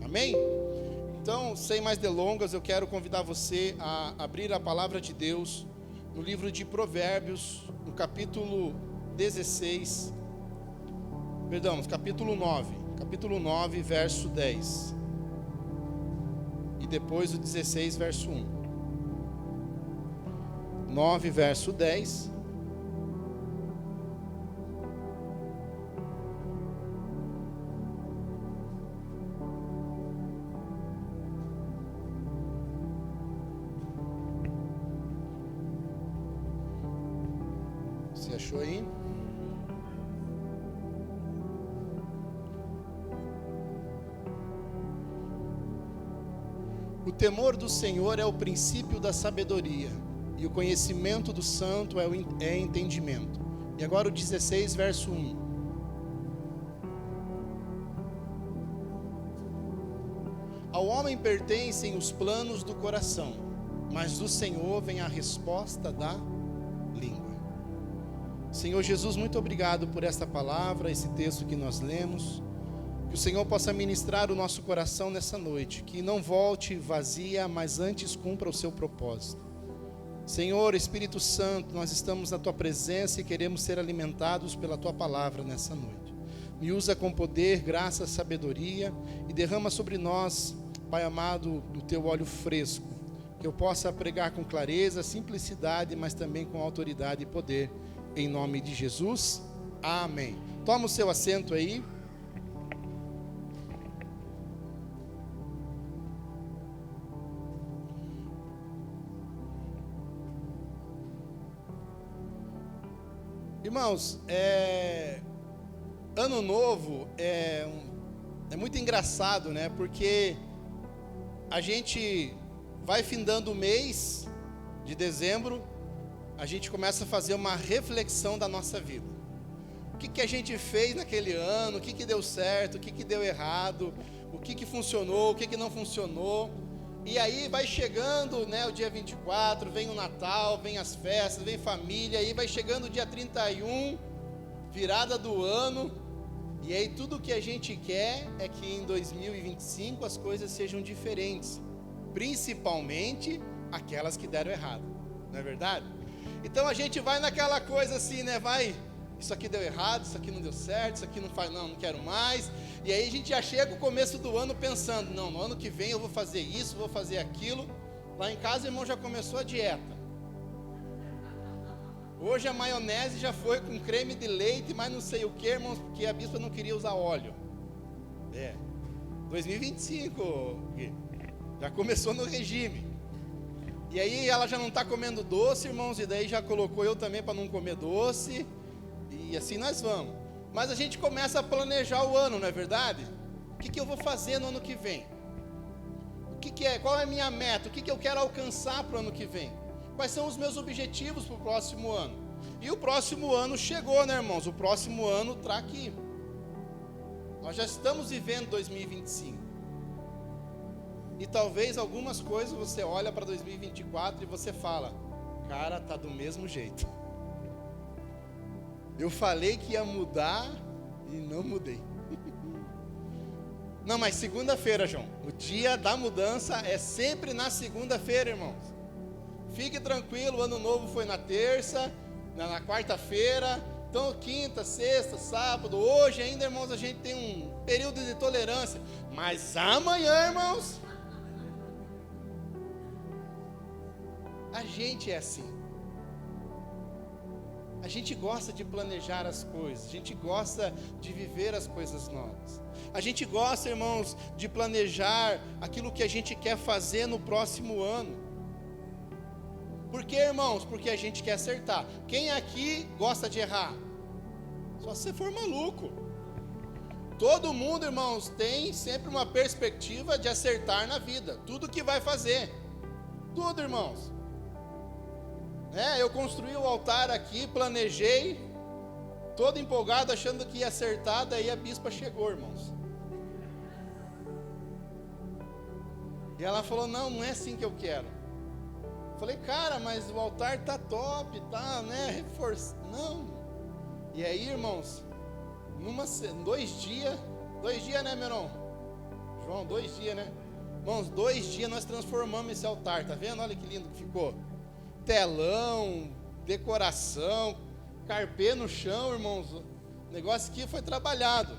Amém? Então, sem mais delongas, eu quero convidar você a abrir a palavra de Deus no livro de Provérbios, no capítulo 16, perdão, no capítulo 9, verso 10, e depois o 16, verso 1. 9, verso 10. Você achou aí? O temor do Senhor é o princípio da sabedoria, e o conhecimento do santo é entendimento. E agora o 16, verso 1. Ao homem pertencem os planos do coração, mas do Senhor vem a resposta da língua. Senhor Jesus, muito obrigado por esta palavra, esse texto que nós lemos. Que o Senhor possa ministrar o nosso coração nessa noite, que não volte vazia, mas antes cumpra o seu propósito. Senhor, Espírito Santo, nós estamos na Tua presença e queremos ser alimentados pela Tua palavra nessa noite. Me usa com poder, graça, sabedoria e derrama sobre nós, Pai amado, do Teu óleo fresco, que eu possa pregar com clareza, simplicidade, mas também com autoridade e poder, em nome de Jesus. Amém. Toma o seu assento aí. Irmãos, ano novo é muito engraçado, né? Porque a gente vai findando o mês de dezembro, a gente começa a fazer uma reflexão da nossa vida. O que a gente fez naquele ano, o que deu certo, o que deu errado, o que funcionou, o que não funcionou. E aí vai chegando, né, o dia 24, vem o Natal, vem as festas, vem família, aí vai chegando o dia 31, virada do ano, e aí tudo que a gente quer é que em 2025 as coisas sejam diferentes, principalmente aquelas que deram errado, não é verdade? Então a gente vai naquela coisa assim, né, isso aqui deu errado, isso aqui não deu certo, isso aqui não quero mais. E aí a gente já chega o começo do ano pensando, não, no ano que vem eu vou fazer isso, vou fazer aquilo. Lá em casa, irmão, já começou a dieta. Hoje a maionese já foi com creme de leite, mas não sei o que, irmãos, porque a bispa não queria usar óleo. 2025, já começou no regime. E aí ela já não está comendo doce, irmãos, e daí já colocou eu também para não comer doce. E assim nós vamos. Mas a gente começa a planejar o ano, não é verdade? O que eu vou fazer no ano que vem? Qual é a minha meta? O que eu quero alcançar para o ano que vem? Quais são os meus objetivos para o próximo ano? E o próximo ano chegou, né, irmãos? O próximo ano está aqui. Nós já estamos vivendo 2025. E talvez algumas coisas você olha para 2024 e você fala, cara, tá do mesmo jeito. Eu falei que ia mudar e não mudei. Não, mas segunda-feira, João. O dia da mudança é sempre na segunda-feira, irmãos. Fique tranquilo, o ano novo foi na terça, na quarta-feira. Então, quinta, sexta, sábado, hoje ainda, irmãos, a gente tem um período de tolerância. Mas amanhã, irmãos, a gente é assim. A gente gosta de planejar as coisas, a gente gosta de viver as coisas novas. A gente gosta, irmãos, de planejar aquilo que a gente quer fazer no próximo ano. Por quê, irmãos? Porque a gente quer acertar. Quem aqui gosta de errar? Só se você for maluco. Todo mundo, irmãos, tem sempre uma perspectiva de acertar na vida. Tudo que vai fazer. Tudo, irmãos. Eu construí o altar aqui, planejei, todo empolgado, achando que ia acertar, daí a bispa chegou, irmãos. E ela falou, não é assim que eu quero. Falei, cara, mas o altar tá top, tá, né, reforçado. Não. E aí, irmãos, 2 dias, né, meu irmão? João, 2 dias, né? Irmãos, 2 dias nós transformamos esse altar, tá vendo? Olha que lindo que ficou. Telão, decoração, carpê no chão, irmãos. O negócio aqui foi trabalhado.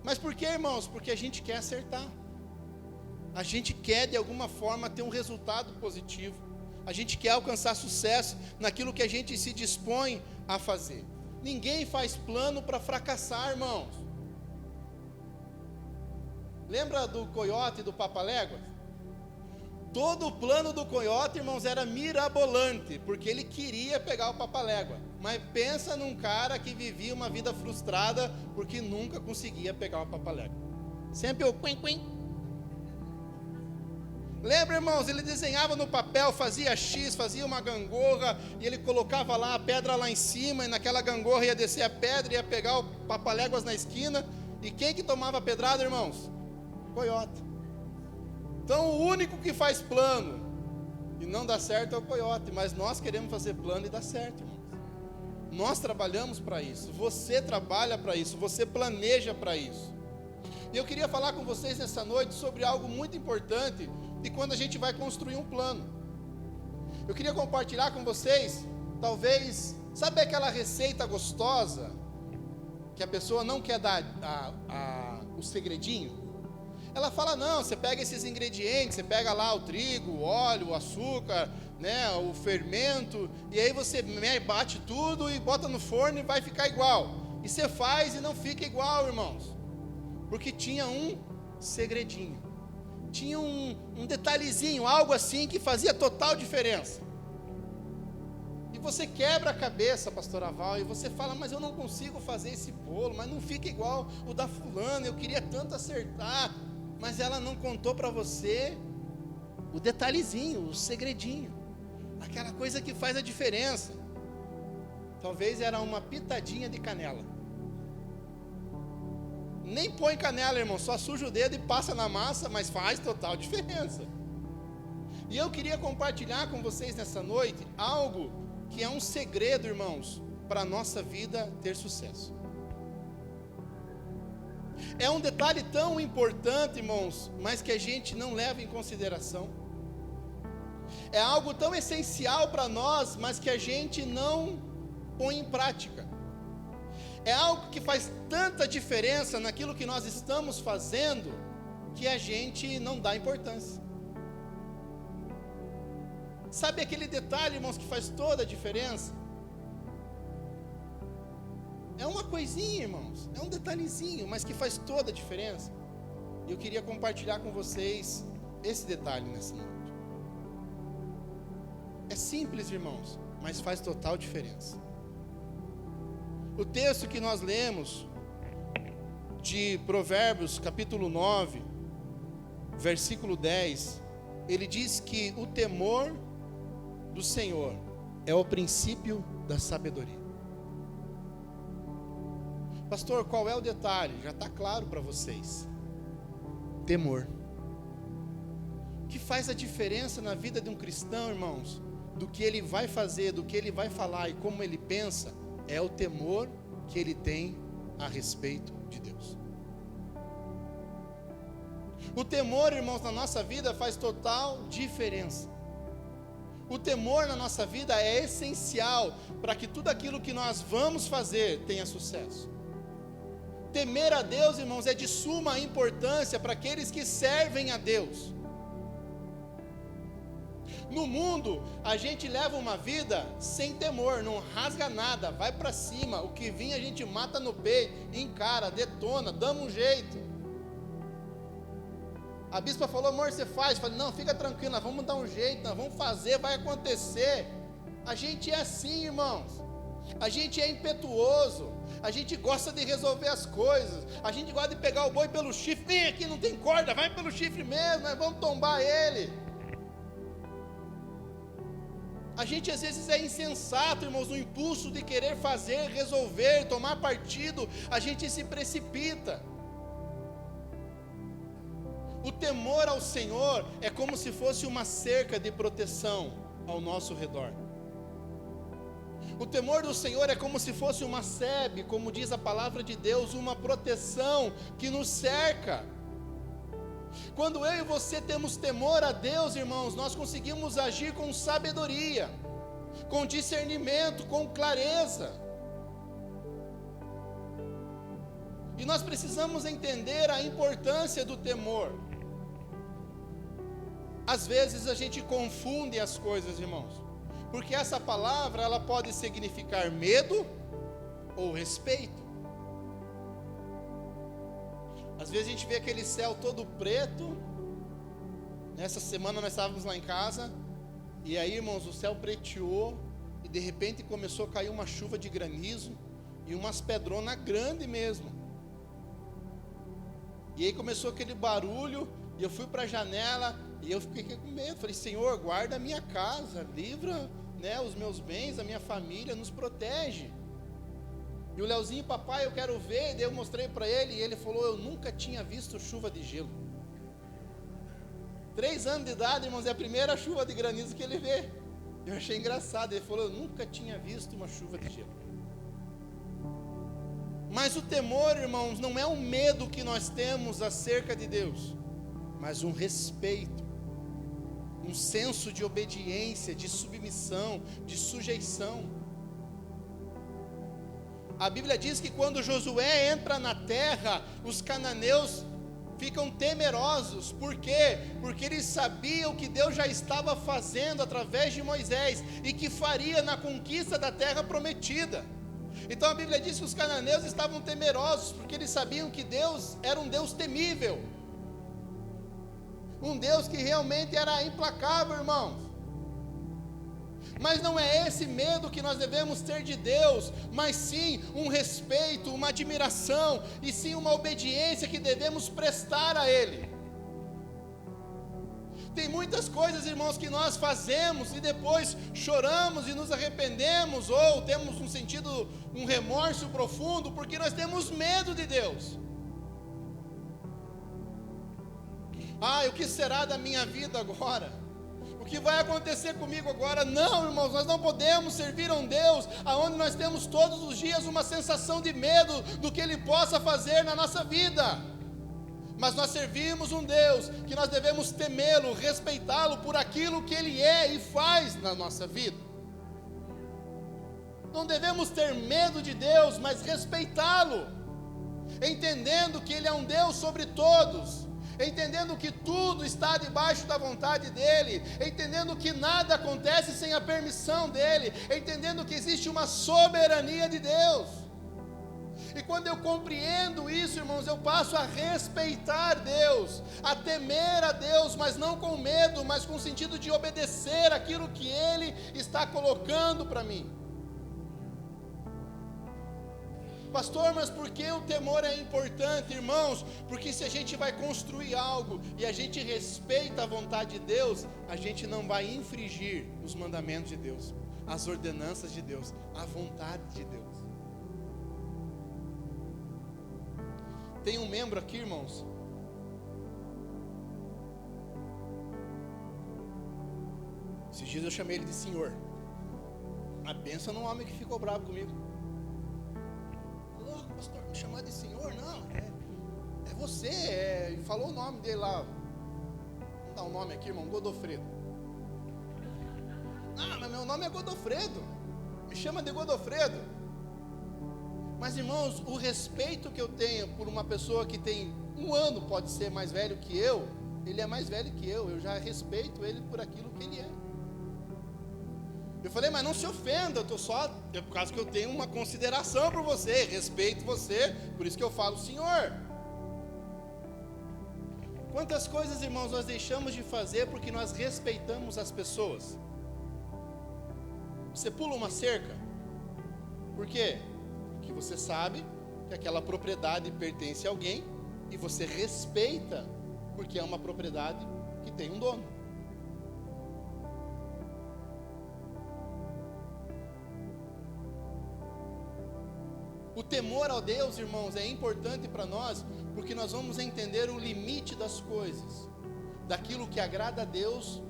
Mas por que, irmãos? Porque a gente quer acertar. A gente quer, de alguma forma, ter um resultado positivo. A gente quer alcançar sucesso naquilo que a gente se dispõe a fazer. Ninguém faz plano para fracassar, irmãos. Lembra do coiote e do Papaléguas? Todo o plano do coiote, irmãos, era mirabolante, porque ele queria pegar o Papalégua. Mas pensa num cara que vivia uma vida frustrada, porque nunca conseguia pegar o Papalégua. Sempre o quen. Lembra, irmãos, ele desenhava no papel, fazia X, fazia uma gangorra, e ele colocava lá a pedra lá em cima, e naquela gangorra ia descer a pedra, ia pegar o Papaléguas na esquina, e quem que tomava a pedrada, irmãos? Coiote. Então o único que faz plano e não dá certo é o coiote, mas nós queremos fazer plano e dá certo, irmãos. Nós trabalhamos para isso, você trabalha para isso, você planeja para isso. E eu queria falar com vocês nessa noite sobre algo muito importante de quando a gente vai construir um plano. Eu queria compartilhar com vocês, talvez, sabe aquela receita gostosa que a pessoa não quer dar o segredinho? Ela fala, não, você pega esses ingredientes, você pega lá o trigo, o óleo, o açúcar, né, o fermento, e aí você bate tudo e bota no forno e vai ficar igual. E você faz e não fica igual, irmãos. Porque tinha um segredinho, tinha um detalhezinho, algo assim que fazia total diferença. E você quebra a cabeça, pastor Aval, e você fala, mas eu não consigo fazer esse bolo, mas não fica igual o da fulana, eu queria tanto acertar. Mas ela não contou para você o detalhezinho, o segredinho, aquela coisa que faz a diferença. Talvez era uma pitadinha de canela. Nem põe canela, irmão, só suja o dedo e passa na massa, mas faz total diferença. E eu queria compartilhar com vocês nessa noite algo que é um segredo, irmãos, para a nossa vida ter sucesso. É um detalhe tão importante, irmãos, mas que a gente não leva em consideração. É algo tão essencial para nós, mas que a gente não põe em prática. É algo que faz tanta diferença naquilo que nós estamos fazendo, que a gente não dá importância. Sabe aquele detalhe, irmãos, que faz toda a diferença? É uma coisinha, irmãos, é um detalhezinho, mas que faz toda a diferença. E eu queria compartilhar com vocês esse detalhe nessa noite. É simples, irmãos, mas faz total diferença. O texto que nós lemos de Provérbios, capítulo 9, versículo 10, ele diz que o temor do Senhor é o princípio da sabedoria. Pastor, qual é o detalhe? Já está claro para vocês. Temor. O que faz a diferença na vida de um cristão, irmãos, do que ele vai fazer, do que ele vai falar e como ele pensa, é o temor que ele tem a respeito de Deus. O temor, irmãos, na nossa vida faz total diferença. O temor na nossa vida é essencial para que tudo aquilo que nós vamos fazer tenha sucesso. Temer a Deus, irmãos, é de suma importância para aqueles que servem a Deus. No mundo, a gente leva uma vida sem temor, não rasga nada, vai para cima, o que vir a gente mata no peito, encara, detona, damos um jeito. A bispa falou, amor, você faz? Eu falei, não, fica tranquila, vamos dar um jeito, nós vamos fazer, vai acontecer. A gente é assim, irmãos. A gente é impetuoso, a gente gosta de resolver as coisas, a gente gosta de pegar o boi pelo chifre, vem aqui, não tem corda, vai pelo chifre mesmo, nós vamos tombar ele. A gente às vezes é insensato, irmãos, no impulso de querer fazer, resolver, tomar partido, a gente se precipita. O temor ao Senhor é como se fosse uma cerca de proteção ao nosso redor. O temor do Senhor é como se fosse uma sebe, como diz a palavra de Deus, uma proteção que nos cerca. Quando eu e você temos temor a Deus, irmãos, nós conseguimos agir com sabedoria, com discernimento, com clareza. E nós precisamos entender a importância do temor. Às vezes a gente confunde as coisas, irmãos, porque essa palavra ela pode significar medo ou respeito. Às vezes a gente vê aquele céu todo preto. Nessa semana nós estávamos lá em casa, e aí, irmãos, o céu preteou, e de repente começou a cair uma chuva de granizo, e umas pedronas grandes mesmo. E aí começou aquele barulho, e eu fui para a janela, e eu fiquei com medo. Falei: Senhor, guarda a minha casa, livra, né, os meus bens, a minha família, nos protege. E o Leozinho: papai, eu quero ver. E daí eu mostrei para ele, e ele falou: eu nunca tinha visto chuva de gelo. 3 anos de idade, irmãos, é a primeira chuva de granizo que ele vê. Eu achei engraçado, ele falou: eu nunca tinha visto uma chuva de gelo. Mas o temor, irmãos, não é um medo que nós temos acerca de Deus, mas um respeito, um senso de obediência, de submissão, de sujeição. A Bíblia diz que quando Josué entra na terra, os cananeus ficam temerosos. Por quê? Porque eles sabiam o que Deus já estava fazendo através de Moisés e que faria na conquista da terra prometida. Então a Bíblia diz que os cananeus estavam temerosos, porque eles sabiam que Deus era um Deus temível, um Deus que realmente era implacável, irmãos. Mas não é esse medo que nós devemos ter de Deus, mas sim um respeito, uma admiração, e sim uma obediência que devemos prestar a Ele. Tem muitas coisas, irmãos, que nós fazemos e depois choramos e nos arrependemos, ou temos um remorso profundo, porque nós temos medo de Deus. O que será da minha vida agora? O que vai acontecer comigo agora? Não, irmãos, nós não podemos servir a um Deus aonde nós temos todos os dias uma sensação de medo do que Ele possa fazer na nossa vida. Mas nós servimos um Deus que nós devemos temê-lo, respeitá-lo por aquilo que Ele é e faz na nossa vida. Não devemos ter medo de Deus, mas respeitá-lo, entendendo que Ele é um Deus sobre todos, entendendo que tudo está debaixo da vontade dEle, entendendo que nada acontece sem a permissão dEle, entendendo que existe uma soberania de Deus. E quando eu compreendo isso, irmãos, eu passo a respeitar Deus, a temer a Deus, mas não com medo, mas com o sentido de obedecer aquilo que Ele está colocando para mim. Pastor, mas por que o temor é importante, irmãos? Porque se a gente vai construir algo e a gente respeita a vontade de Deus, a gente não vai infringir os mandamentos de Deus, as ordenanças de Deus, a vontade de Deus. Tem um membro aqui, irmãos, esses dias eu chamei ele de senhor. A benção num homem que ficou bravo comigo. Louco, pastor, me chamar de senhor? Não, é você, falou o nome dele lá. Vamos dar um nome aqui, irmão, Godofredo. Mas meu nome é Godofredo, me chama de Godofredo. Mas, irmãos, o respeito que eu tenho por uma pessoa que tem 1 ano, pode ser mais velho que eu, ele é mais velho que eu já respeito ele por aquilo que ele é. Eu falei: mas não se ofenda, é por causa que eu tenho uma consideração por você, respeito você, por isso que eu falo senhor. Quantas coisas, irmãos, nós deixamos de fazer porque nós respeitamos as pessoas? Você pula uma cerca, por quê? Que você sabe que aquela propriedade pertence a alguém e você respeita, porque é uma propriedade que tem um dono. O temor a Deus, irmãos, é importante para nós, porque nós vamos entender o limite das coisas, daquilo que agrada a Deus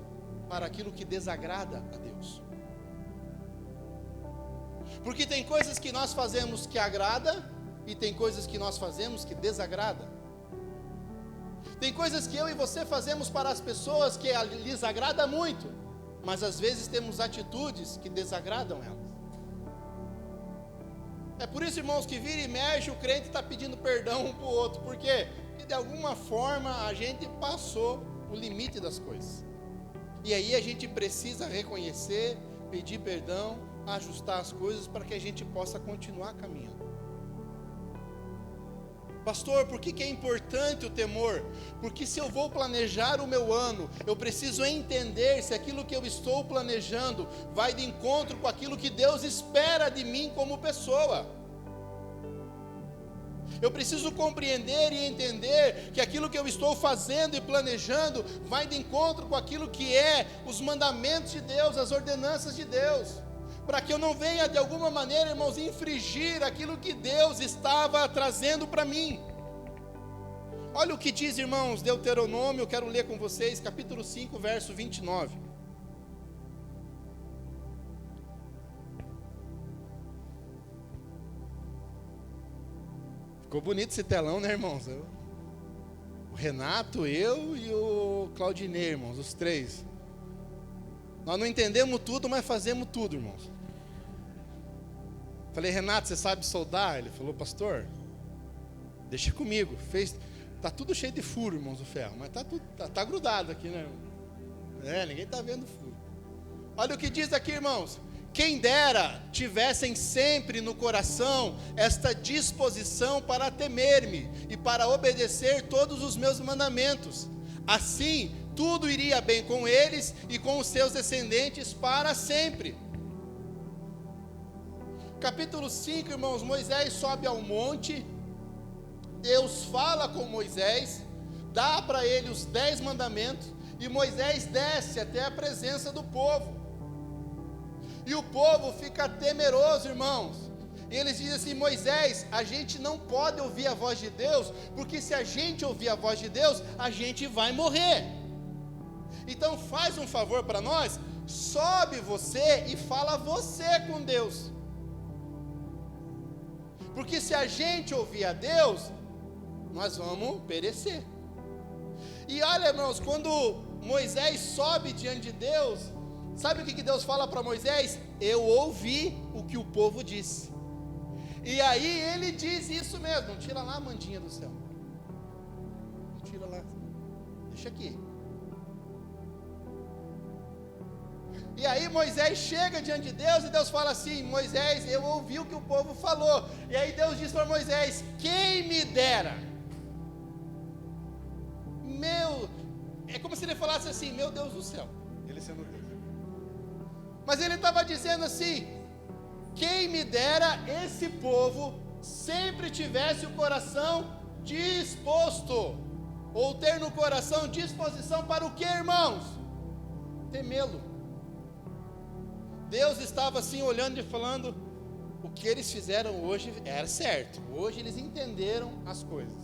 para aquilo que desagrada a Deus. Porque tem coisas que nós fazemos que agrada e tem coisas que nós fazemos que desagrada. Tem coisas que eu e você fazemos para as pessoas que lhes agrada muito, mas às vezes temos atitudes que desagradam elas. É por isso, irmãos, que vira e mexe, o crente está pedindo perdão um para o outro. Por quê? Porque de alguma forma a gente passou o limite das coisas. E aí a gente precisa reconhecer, pedir perdão, ajustar as coisas para que a gente possa continuar caminhando. Pastor, por que é importante o temor? Porque se eu vou planejar o meu ano, eu preciso entender se aquilo que eu estou planejando vai de encontro com aquilo que Deus espera de mim como pessoa. Eu preciso compreender e entender que aquilo que eu estou fazendo e planejando vai de encontro com aquilo que é os mandamentos de Deus, as ordenanças de Deus. Para que eu não venha de alguma maneira, irmãos, infringir aquilo que Deus estava trazendo para mim. Olha o que diz, irmãos, Deuteronômio, eu quero ler com vocês, capítulo 5, verso 29. Ficou bonito esse telão, né, irmãos? O Renato, eu e o Claudinei, irmãos, os três. Nós não entendemos tudo, mas fazemos tudo, irmãos. Falei, Renato, você sabe soldar? Ele falou, pastor, deixa comigo. Tá tudo cheio de furo, irmãos, o ferro, mas tá grudado aqui, né? Ninguém está vendo furo. Olha o que diz aqui, irmãos. Quem dera tivessem sempre no coração esta disposição para temer-me e para obedecer todos os meus mandamentos. Assim, tudo iria bem com eles e com os seus descendentes para sempre. Capítulo 5, irmãos, Moisés sobe ao monte, Deus fala com Moisés, dá para ele os 10 mandamentos, e Moisés desce até a presença do povo, e o povo fica temeroso, irmãos, e eles dizem assim, Moisés, a gente não pode ouvir a voz de Deus, porque se a gente ouvir a voz de Deus, a gente vai morrer, então faz um favor para nós, sobe você e fala você com Deus, porque se a gente ouvir a Deus, nós vamos perecer. E olha, irmãos, quando Moisés sobe diante de Deus, sabe o que Deus fala para Moisés? Eu ouvi o que o povo disse. E aí ele diz isso mesmo, não tira lá a mandinha do céu. Não tira lá, deixa aqui. E aí Moisés chega diante de Deus e Deus fala assim, Moisés, eu ouvi o que o povo falou. E aí Deus diz para Moisés, quem me dera. É como se ele falasse assim, meu Deus do céu. Ele sendo Deus. Mas ele estava dizendo assim, quem me dera esse povo sempre tivesse o coração disposto. Ou ter no coração disposição para o que, irmãos? Temê-lo. Deus estava assim olhando e falando, o que eles fizeram hoje era certo, hoje eles entenderam as coisas,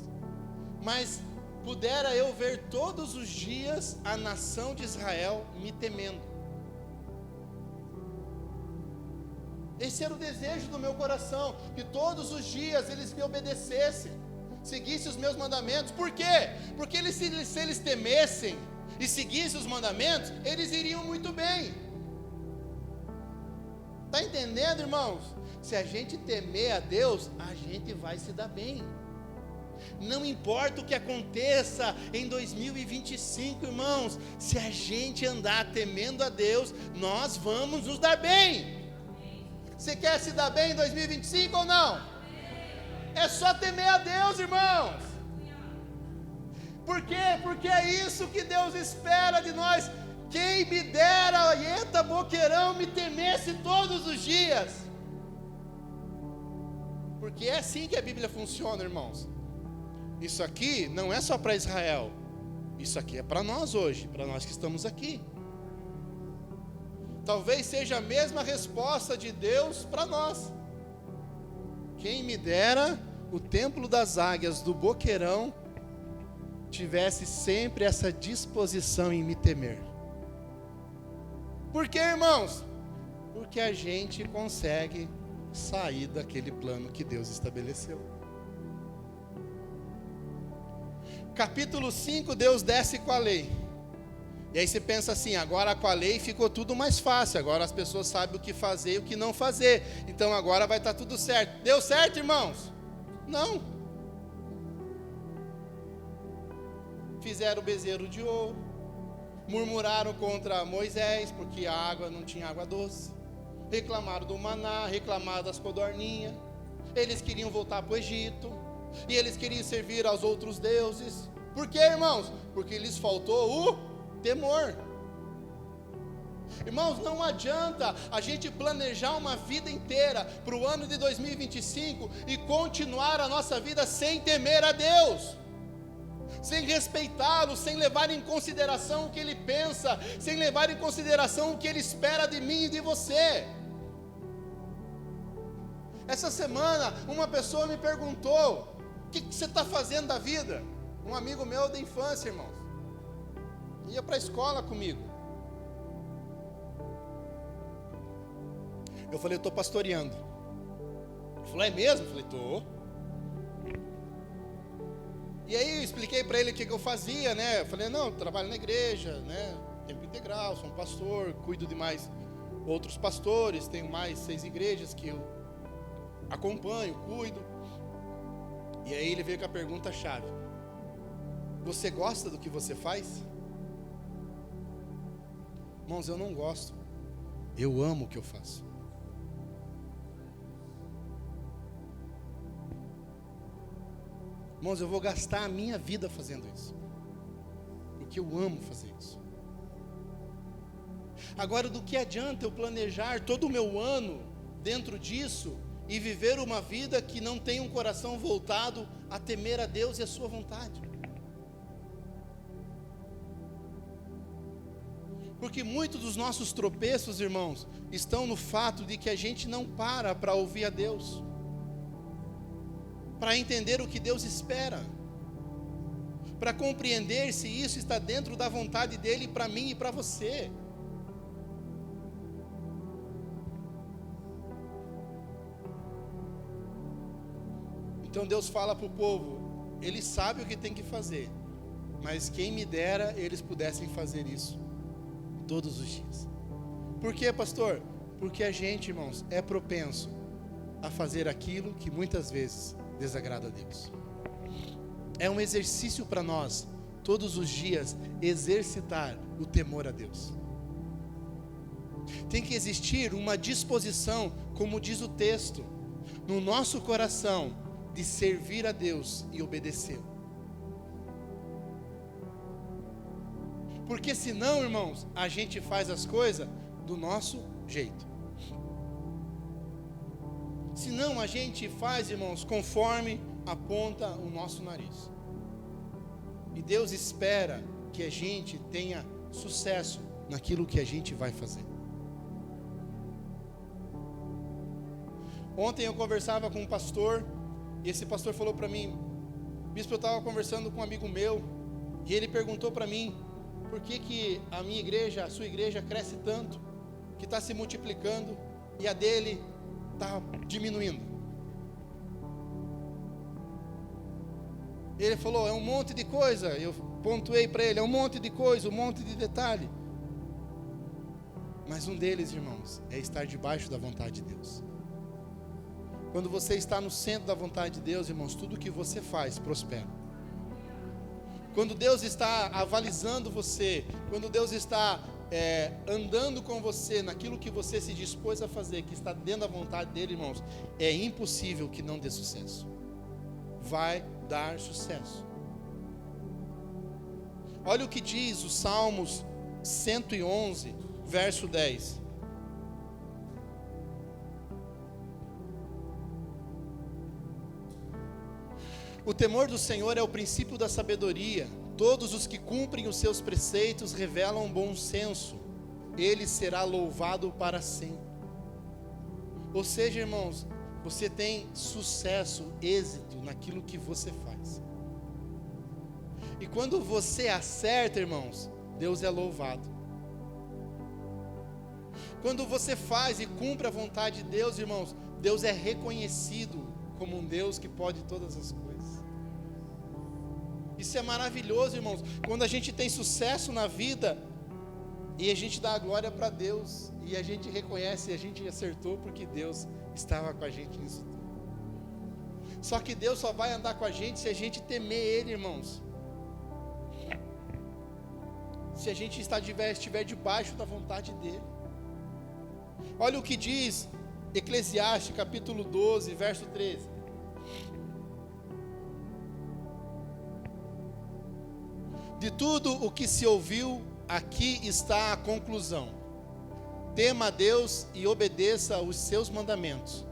mas pudera eu ver todos os dias a nação de Israel me temendo. Esse era o desejo do meu coração, que todos os dias eles me obedecessem, seguissem os meus mandamentos. Por quê? Porque se eles temessem e seguissem os mandamentos, eles iriam muito bem. Está entendendo, irmãos? Se a gente temer a Deus, a gente vai se dar bem. Não importa o que aconteça em 2025, irmãos, se a gente andar temendo a Deus, nós vamos nos dar bem. Você quer se dar bem em 2025 ou não? É só temer a Deus, irmãos. Por quê? Porque é isso que Deus espera de nós. Quem me dera, eita boqueirão, me temesse todos os dias. Porque é assim que a Bíblia funciona, irmãos. Isso aqui não é só para Israel. Isso aqui é para nós hoje, para nós que estamos aqui. Talvez seja a mesma resposta de Deus para nós. Quem me dera o templo das águias do boqueirão tivesse sempre essa disposição em me temer. Por quê, irmãos? Porque a gente consegue sair daquele plano que Deus estabeleceu. Capítulo 5, Deus desce com a lei. E aí você pensa assim, agora com a lei ficou tudo mais fácil, agora as pessoas sabem o que fazer e o que não fazer, então agora vai estar tudo certo. Deu certo, irmãos? Não. Fizeram o bezerro de ouro, murmuraram contra Moisés, porque a água não tinha água doce, reclamaram do maná, reclamaram das codorninhas, eles queriam voltar para o Egito, e eles queriam servir aos outros deuses. Por quê, irmãos? Porque lhes faltou o temor. Irmãos, não adianta a gente planejar uma vida inteira para o ano de 2025 e continuar a nossa vida sem temer a Deus, sem respeitá-lo, sem levar em consideração o que ele pensa, sem levar em consideração o que ele espera de mim e de você. Essa semana uma pessoa me perguntou: o que você está fazendo da vida? Um amigo meu da infância, irmãos, ia para a escola comigo. Eu falei: eu estou pastoreando. Ele falou: é mesmo? Eu falei: estou. E aí eu expliquei para ele o que eu fazia, né? Eu falei: não, eu trabalho na igreja, né? Tempo integral, sou um pastor, cuido de mais outros pastores, tenho mais 6 igrejas que eu acompanho, cuido. E aí ele veio com a pergunta-chave: você gosta do que você faz? Irmãos, eu não gosto, eu amo o que eu faço. Irmãos, eu vou gastar a minha vida fazendo isso, porque eu amo fazer isso. Agora, do que adianta eu planejar todo o meu ano dentro disso e viver uma vida que não tem um coração voltado a temer a Deus e a sua vontade? Porque muitos dos nossos tropeços, irmãos, estão no fato de que a gente não para ouvir a Deus, para entender o que Deus espera, para compreender se isso está dentro da vontade dEle para mim e para você. Então Deus fala para o povo: Ele sabe o que tem que fazer, mas quem me dera eles pudessem fazer isso todos os dias. Por quê, pastor? Porque a gente, irmãos, é propenso a fazer aquilo que muitas vezes desagrada a Deus. É um exercício para nós, todos os dias, exercitar o temor a Deus. Tem que existir uma disposição, como diz o texto, no nosso coração, de servir a Deus e obedecê-lo. Porque senão, irmãos, a gente faz as coisas do nosso jeito. Senão a gente faz, irmãos, conforme aponta o nosso nariz. E Deus espera que a gente tenha sucesso naquilo que a gente vai fazer. Ontem eu conversava com um pastor, e esse pastor falou para mim: bispo, eu estava conversando com um amigo meu, e ele perguntou para mim, por que a minha igreja, a sua igreja cresce tanto, que está se multiplicando, e a dele está diminuindo. Ele falou: é um monte de coisa. Eu pontuei para ele: é um monte de coisa, um monte de detalhe. Mas um deles, irmãos, é estar debaixo da vontade de Deus. Quando você está no centro da vontade de Deus, irmãos, tudo que você faz prospera. Quando Deus está avalizando você, quando Deus está andando com você naquilo que você se dispôs a fazer, que está dentro da vontade dele, irmãos, é impossível que não dê sucesso. Vai dar sucesso. Olha o que diz o Salmos 111, verso 10. O temor do Senhor é o princípio da sabedoria. Todos os que cumprem os seus preceitos revelam bom senso. Ele será louvado para sempre. Ou seja, irmãos, você tem sucesso, êxito naquilo que você faz. E quando você acerta, irmãos, Deus é louvado. Quando você faz e cumpre a vontade de Deus, irmãos, Deus é reconhecido como um Deus que pode todas as coisas. Isso é maravilhoso, irmãos. Quando a gente tem sucesso na vida e a gente dá a glória para Deus e a gente reconhece, a gente acertou porque Deus estava com a gente nisso tudo. Só que Deus só vai andar com a gente se a gente temer Ele, irmãos. Se a gente estiver debaixo da vontade dEle. Olha o que diz Eclesiastes capítulo 12, verso 13. De tudo o que se ouviu, aqui está a conclusão: tema a Deus e obedeça aos seus mandamentos,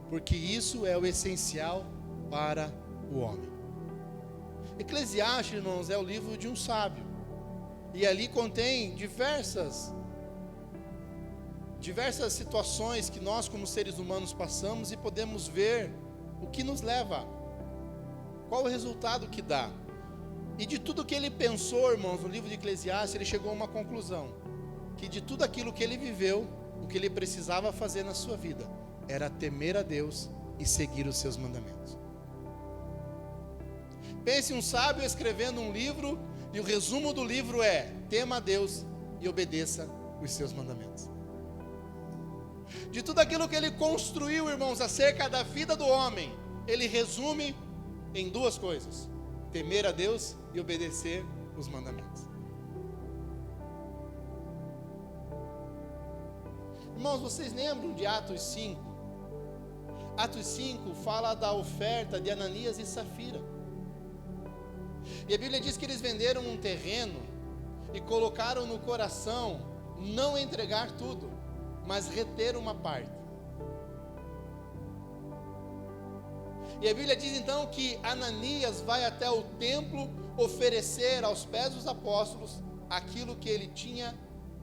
porque isso é o essencial para o homem. Eclesiastes, irmãos, é o livro de um sábio, e ali contém diversas situações que nós como seres humanos passamos e podemos ver o que nos leva, qual o resultado que dá. E de tudo que ele pensou, irmãos, no livro de Eclesiastes, ele chegou a uma conclusão: que de tudo aquilo que ele viveu, o que ele precisava fazer na sua vida era temer a Deus e seguir os seus mandamentos. Pense um sábio escrevendo um livro, e o resumo do livro é: tema a Deus e obedeça os seus mandamentos. De tudo aquilo que ele construiu, irmãos, acerca da vida do homem, ele resume em duas coisas: temer a Deus e obedecer os mandamentos. Irmãos, vocês lembram de Atos 5? Atos 5 fala da oferta de Ananias e Safira. E a Bíblia diz que eles venderam um terreno e colocaram no coração não entregar tudo, mas reter uma parte. E a Bíblia diz então que Ananias vai até o templo oferecer aos pés dos apóstolos aquilo que ele tinha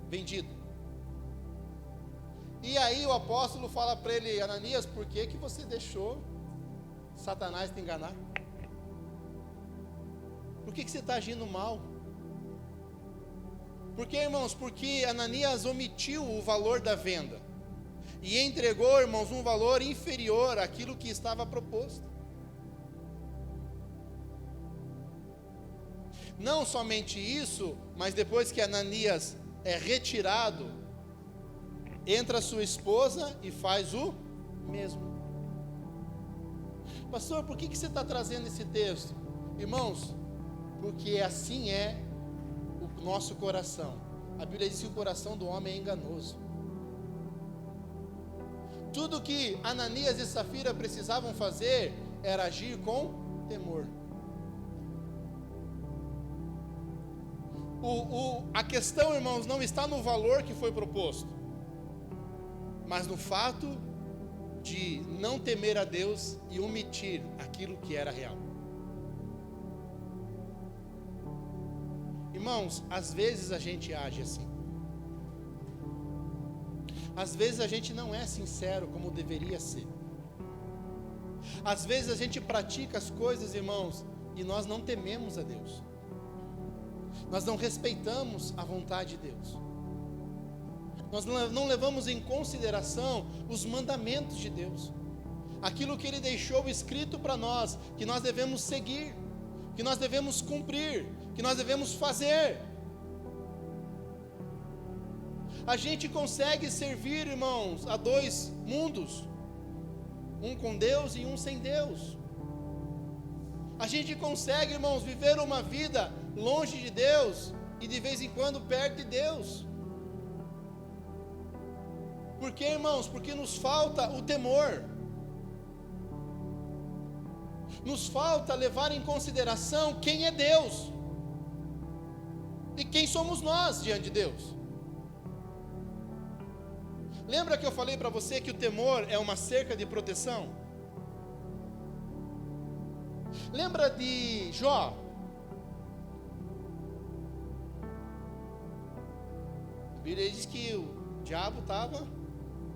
vendido. E aí o apóstolo fala para ele: Ananias, por que você deixou Satanás te enganar? Por que você está agindo mal? Por que, irmãos? Porque Ananias omitiu o valor da venda e entregou, irmãos, um valor inferior àquilo que estava proposto. Não somente isso, mas depois que Ananias é retirado, entra sua esposa e faz o mesmo. Pastor, por que você está trazendo esse texto? Irmãos, porque assim é o nosso coração. A Bíblia diz que o coração do homem é enganoso. Tudo que Ananias e Safira precisavam fazer era agir com temor. A questão, irmãos, não está no valor que foi proposto, mas no fato de não temer a Deus e omitir aquilo que era real. Irmãos, às vezes a gente age assim. Às vezes a gente não é sincero como deveria ser. Às vezes a gente pratica as coisas, irmãos, e nós não tememos a Deus. Nós não respeitamos a vontade de Deus. Nós não levamos em consideração os mandamentos de Deus. Aquilo que Ele deixou escrito para nós, que nós devemos seguir, que nós devemos cumprir, que nós devemos fazer. A gente consegue servir, irmãos, a dois mundos, um com Deus e um sem Deus. A gente consegue, irmãos, viver uma vida longe de Deus e de vez em quando perto de Deus. Por quê, irmãos? Porque nos falta o temor. Nos falta levar em consideração quem é Deus e quem somos nós diante de Deus. Lembra que eu falei para você que o temor é uma cerca de proteção? Lembra de Jó? A Bíblia diz que o diabo estava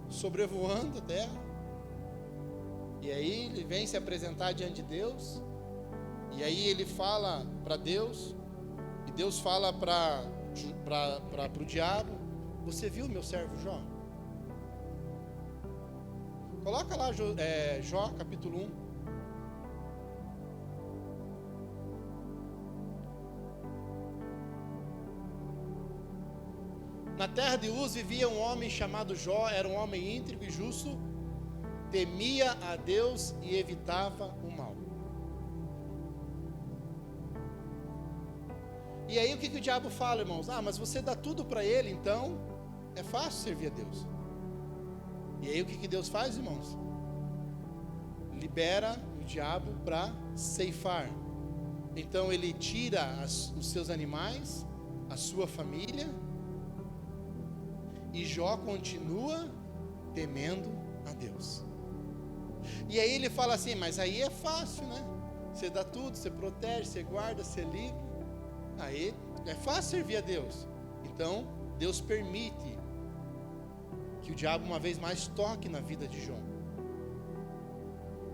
sobrevoando a terra, e aí ele vem se apresentar diante de Deus, e aí ele fala para Deus, e Deus fala para o diabo: você viu meu servo Jó? Coloca lá Jó capítulo 1. Na terra de Uz vivia um homem chamado Jó, era um homem íntegro e justo, temia a Deus e evitava o mal. E aí o que o diabo fala, irmãos? Mas você dá tudo para ele, então é fácil servir a Deus. E aí o que Deus faz, irmãos? Libera o diabo para ceifar. Então ele tira os seus animais, a sua família, e Jó continua temendo a Deus. E aí ele fala assim, mas aí é fácil, né? Você dá tudo, você protege, você guarda, você livra. Aí é fácil servir a Deus. Então Deus permite que o diabo uma vez mais toque na vida de Jó.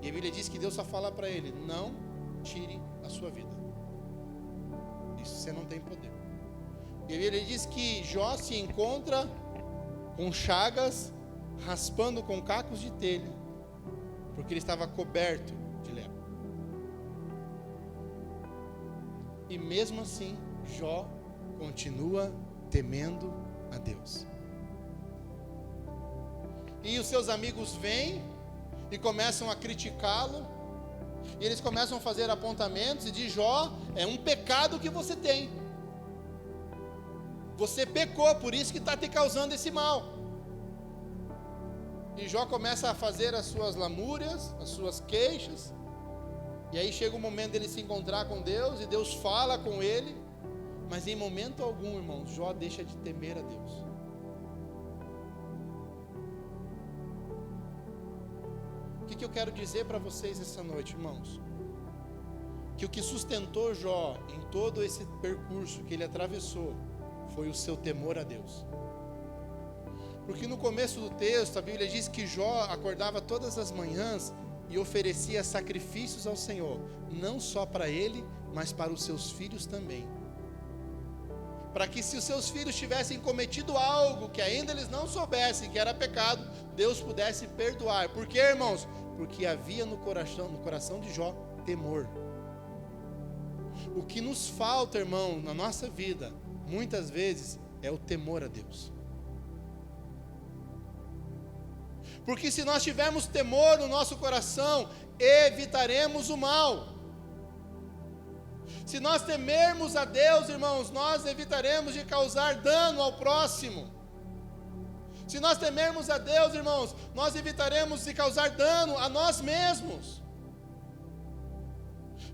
E a Bíblia diz que Deus só fala para ele, não tire a sua vida. Isso você não tem poder. E a Bíblia diz que Jó se encontra com chagas, raspando com cacos de telha, porque ele estava coberto de lepra. E mesmo assim, Jó continua temendo a Deus. E os seus amigos vêm e começam a criticá-lo, e eles começam a fazer apontamentos e diz, Jó, é um pecado que você tem. Você pecou, por isso que está te causando esse mal. E Jó começa a fazer as suas lamúrias, as suas queixas. E aí chega o momento dele se encontrar com Deus, e Deus fala com ele. Mas em momento algum, irmãos, Jó deixa de temer a Deus. O que eu quero dizer para vocês essa noite, irmãos? Que o que sustentou Jó em todo esse percurso que ele atravessou foi o seu temor a Deus. Porque no começo do texto a Bíblia diz que Jó acordava todas as manhãs e oferecia sacrifícios ao Senhor, não só para ele, mas para os seus filhos também. Para que se os seus filhos tivessem cometido algo que ainda eles não soubessem que era pecado, Deus pudesse perdoar. Por quê, irmãos? Porque havia no coração de Jó temor. O que nos falta, irmão, na nossa vida, muitas vezes, é o temor a Deus. Porque se nós tivermos temor no nosso coração, evitaremos o mal. Se nós temermos a Deus, irmãos, nós evitaremos de causar dano ao próximo. Se nós temermos a Deus, irmãos, nós evitaremos de causar dano a nós mesmos.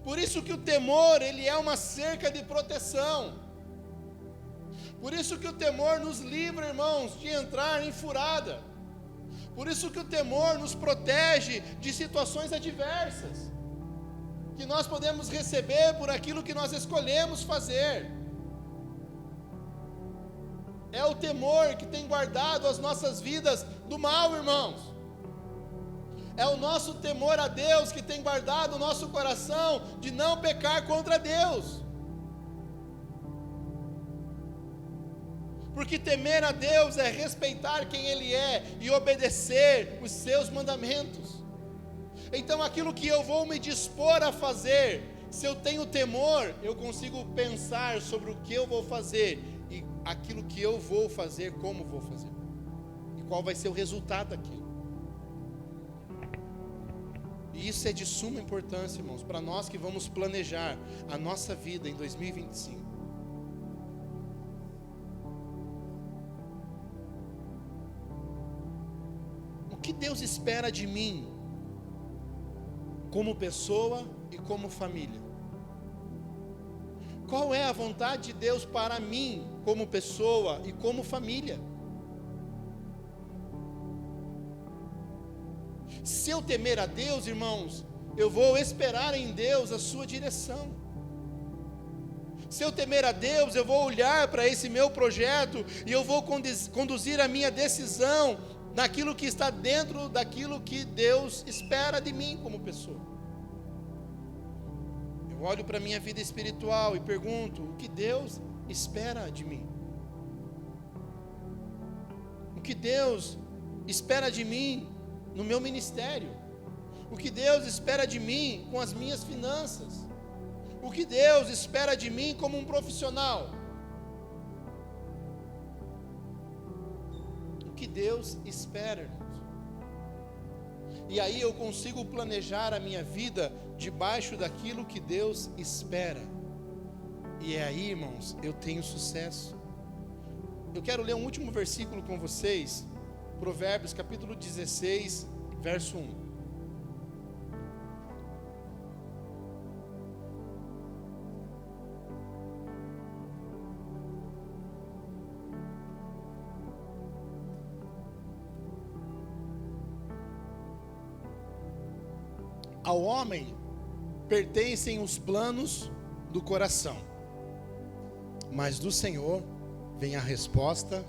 Por isso que o temor, ele é uma cerca de proteção. Por isso que o temor nos livra, irmãos, de entrar em furada. Por isso que o temor nos protege de situações adversas, que nós podemos receber por aquilo que nós escolhemos fazer. É o temor que tem guardado as nossas vidas do mal, irmãos. É o nosso temor a Deus que tem guardado o nosso coração de não pecar contra Deus. Porque temer a Deus é respeitar quem Ele é e obedecer os seus mandamentos. Então aquilo que eu vou me dispor a fazer, se eu tenho temor, eu consigo pensar sobre o que eu vou fazer, e aquilo que eu vou fazer, como vou fazer, e qual vai ser o resultado daquilo. E isso é de suma importância, irmãos, para nós que vamos planejar a nossa vida em 2025. O que Deus espera de mim, como pessoa e como família? Qual é a vontade de Deus para mim, como pessoa e como família? Se eu temer a Deus, irmãos, eu vou esperar em Deus a sua direção. Se eu temer a Deus, eu vou olhar para esse meu projeto e eu vou conduzir a minha decisão naquilo que está dentro daquilo que Deus espera de mim como pessoa. Eu olho para a minha vida espiritual e pergunto: o que Deus espera de mim? O que Deus espera de mim no meu ministério? O que Deus espera de mim com as minhas finanças? O que Deus espera de mim como um profissional? Deus espera, irmãos. E aí eu consigo planejar a minha vida debaixo daquilo que Deus espera. E é aí, irmãos, eu tenho sucesso. Eu quero ler um último versículo com vocês, Provérbios capítulo 16, verso 1. Ao homem pertencem os planos do coração, mas do Senhor vem a resposta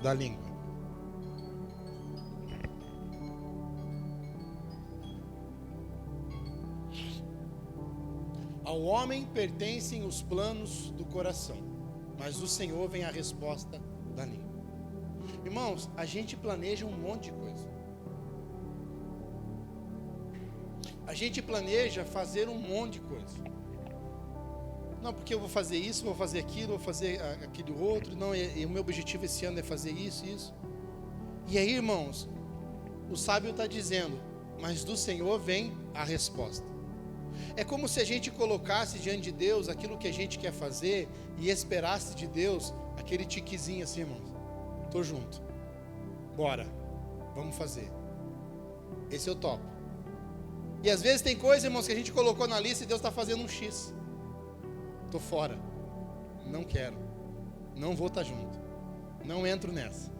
da língua. Ao homem pertencem os planos do coração, mas do Senhor vem a resposta da língua. Irmãos, a gente planeja um monte de coisa. A gente planeja fazer um monte de coisa. Não, porque eu vou fazer isso, vou fazer aquilo, vou fazer aquele outro. Não, o meu objetivo esse ano é fazer isso. E aí, irmãos, o sábio está dizendo, mas do Senhor vem a resposta. É como se a gente colocasse diante de Deus aquilo que a gente quer fazer e esperasse de Deus aquele tiquezinho assim, irmãos. Tô junto. Bora. Vamos fazer. Esse eu topo. E às vezes tem coisa, irmãos, que a gente colocou na lista e Deus está fazendo um X. Estou fora. Não quero. Não vou estar junto. Não entro nessa.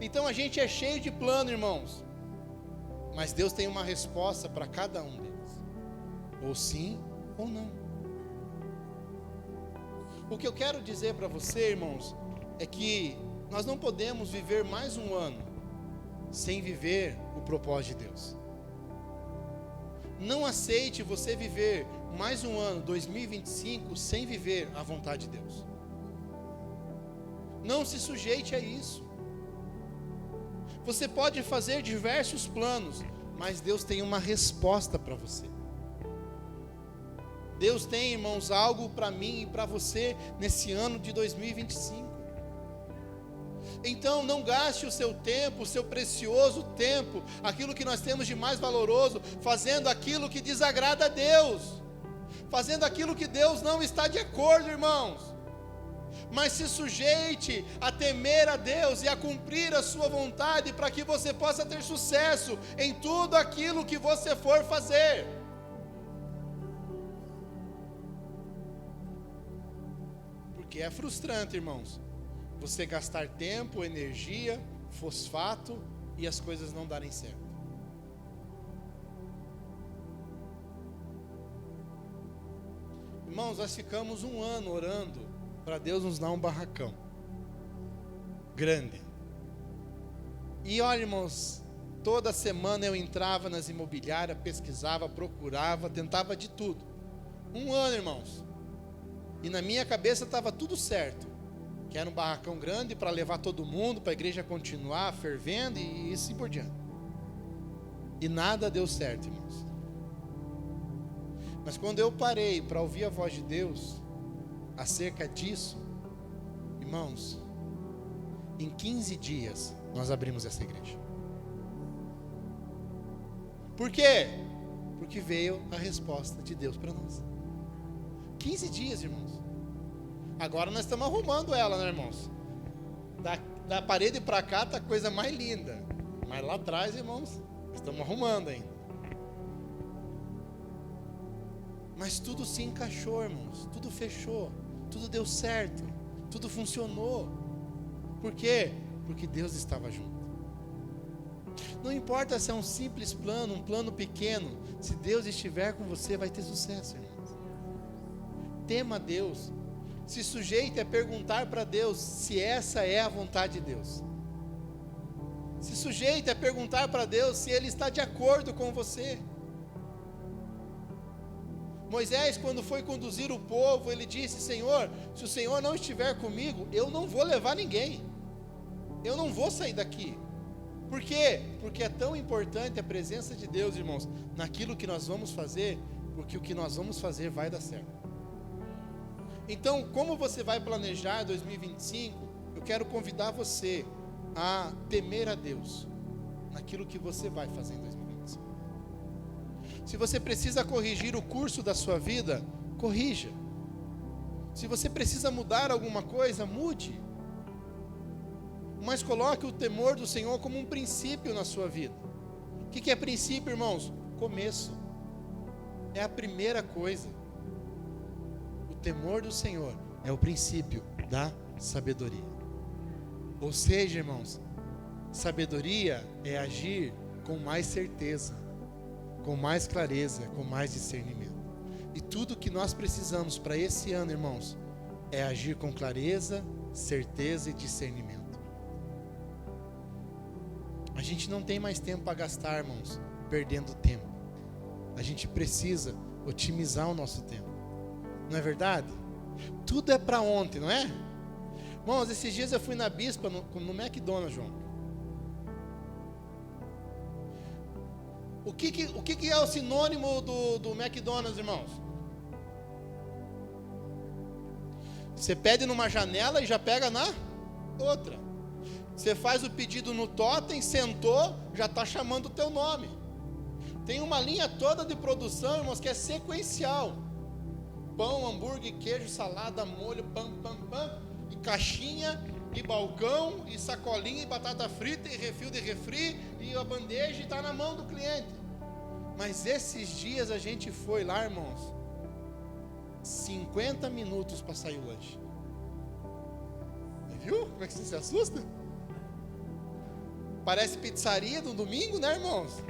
Então a gente é cheio de plano, irmãos. Mas Deus tem uma resposta para cada um deles. Ou sim, ou não. O que eu quero dizer para você, irmãos, é que nós não podemos viver mais um ano sem viver o propósito de Deus. Não aceite você viver mais um ano, 2025, sem viver a vontade de Deus. Não se sujeite a isso. Você pode fazer diversos planos, mas Deus tem uma resposta para você. Deus tem, irmãos, algo para mim e para você nesse ano de 2025. Então não gaste o seu tempo, o seu precioso tempo, aquilo que nós temos de mais valoroso, fazendo aquilo que desagrada a Deus, fazendo aquilo que Deus não está de acordo, irmãos. Mas se sujeite a temer a Deus e a cumprir a sua vontade, para que você possa ter sucesso em tudo aquilo que você for fazer. Porque é frustrante, irmãos, você gastar tempo, energia, fosfato e as coisas não darem certo. Irmãos, nós ficamos um ano orando para Deus nos dar um barracão grande. E olha, irmãos, toda semana eu entrava nas imobiliárias, pesquisava, procurava, tentava de tudo. Um ano, irmãos. E na minha cabeça estava tudo certo. Que era um barracão grande para levar todo mundo, para a igreja continuar fervendo e assim por diante. E nada deu certo, irmãos. Mas quando eu parei para ouvir a voz de Deus acerca disso, irmãos, em 15 dias nós abrimos essa igreja. Por quê? Porque veio a resposta de Deus para nós. 15 dias, irmãos. Agora nós estamos arrumando ela, né, irmãos? Da parede para cá está a coisa mais linda. Mas lá atrás, irmãos, estamos arrumando ainda. Mas tudo se encaixou, irmãos. Tudo fechou. Tudo deu certo. Tudo funcionou. Por quê? Porque Deus estava junto. Não importa se é um simples plano, um plano pequeno. Se Deus estiver com você, vai ter sucesso, irmãos. Tema Deus. Se sujeite a perguntar para Deus se essa é a vontade de Deus. Se sujeite a perguntar para Deus se Ele está de acordo com você. Moisés, quando foi conduzir o povo, ele disse: Senhor, se o Senhor não estiver comigo, eu não vou levar ninguém. Eu não vou sair daqui. Por quê? Porque é tão importante a presença de Deus, irmãos, naquilo que nós vamos fazer, porque o que nós vamos fazer vai dar certo. Então, como você vai planejar 2025? Eu quero convidar você a temer a Deus naquilo que você vai fazer em 2025. Se você precisa corrigir o curso da sua vida, corrija. Se você precisa mudar alguma coisa, mude. Mas coloque o temor do Senhor como um princípio na sua vida. O que é princípio, irmãos? Começo. É a primeira coisa. O temor do Senhor é o princípio da sabedoria. Ou seja, irmãos, sabedoria é agir com mais certeza, com mais clareza, com mais discernimento. E tudo que nós precisamos para esse ano, irmãos, é agir com clareza, certeza e discernimento. A gente não tem mais tempo para gastar, irmãos, perdendo tempo. A gente precisa otimizar o nosso tempo. Não é verdade? Tudo é para ontem, não é? Irmãos, esses dias eu fui na Bispa, no McDonald's, João. O que é o sinônimo do McDonald's, irmãos? Você pede numa janela e já pega na outra. Você faz o pedido no totem, sentou, já está chamando o teu nome. Tem uma linha toda de produção, irmãos, que é sequencial. Pão, hambúrguer, queijo, salada, molho, pam, e caixinha, e balcão, e sacolinha, e batata frita, e refil de refri, e a bandeja está na mão do cliente. Mas esses dias a gente foi lá, irmãos, 50 minutos para sair o lanche. Viu? Como é que você se assusta? Parece pizzaria no domingo, né, irmãos?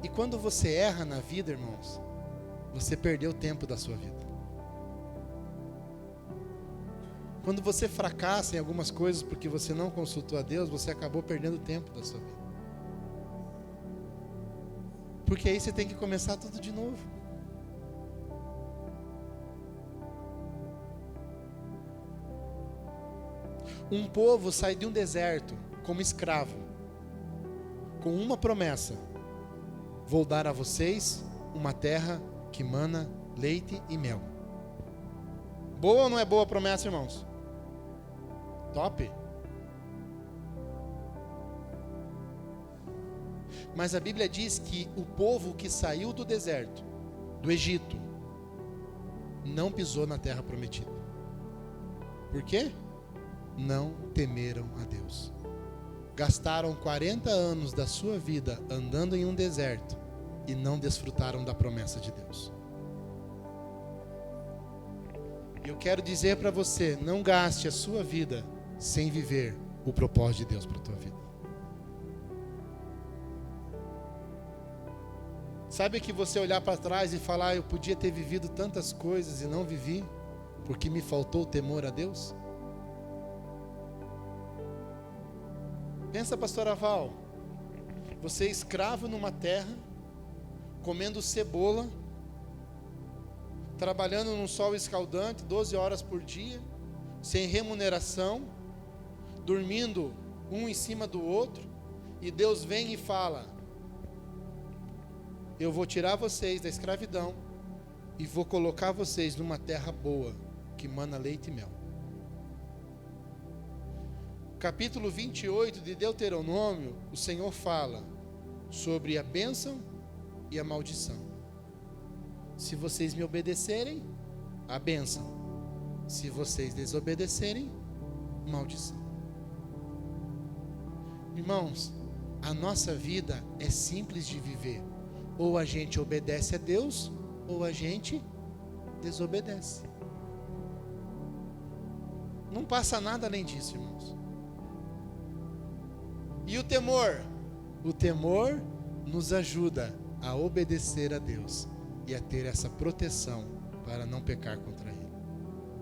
E quando você erra na vida, irmãos, você perdeu o tempo da sua vida. Quando você fracassa em algumas coisas porque você não consultou a Deus, você acabou perdendo o tempo da sua vida. Porque aí você tem que começar tudo de novo. Um povo sai de um deserto como escravo, com uma promessa: vou dar a vocês uma terra que mana leite e mel. Boa ou não é boa a promessa, irmãos? Top. Mas a Bíblia diz que o povo que saiu do deserto, do Egito, não pisou na terra prometida. Por quê? Não temeram a Deus. Gastaram 40 anos da sua vida andando em um deserto e não desfrutaram da promessa de Deus. Eu quero dizer para você, não gaste a sua vida sem viver o propósito de Deus para a tua vida. Sabe que você olhar para trás e falar: eu podia ter vivido tantas coisas e não vivi, porque me faltou o temor a Deus? Pensa, pastora Val, você é escravo numa terra, comendo cebola, trabalhando num sol escaldante, 12 horas por dia, sem remuneração, dormindo um em cima do outro, e Deus vem e fala: eu vou tirar vocês da escravidão e vou colocar vocês numa terra boa, que mana leite e mel. Capítulo 28 de Deuteronômio, o Senhor fala sobre a bênção e a maldição. Se vocês me obedecerem, a bênção. Se vocês desobedecerem, maldição. Irmãos, a nossa vida é simples de viver. Ou a gente obedece a Deus, ou a gente desobedece. Não passa nada além disso, irmãos. E o temor? O temor nos ajuda a obedecer a Deus e a ter essa proteção para não pecar contra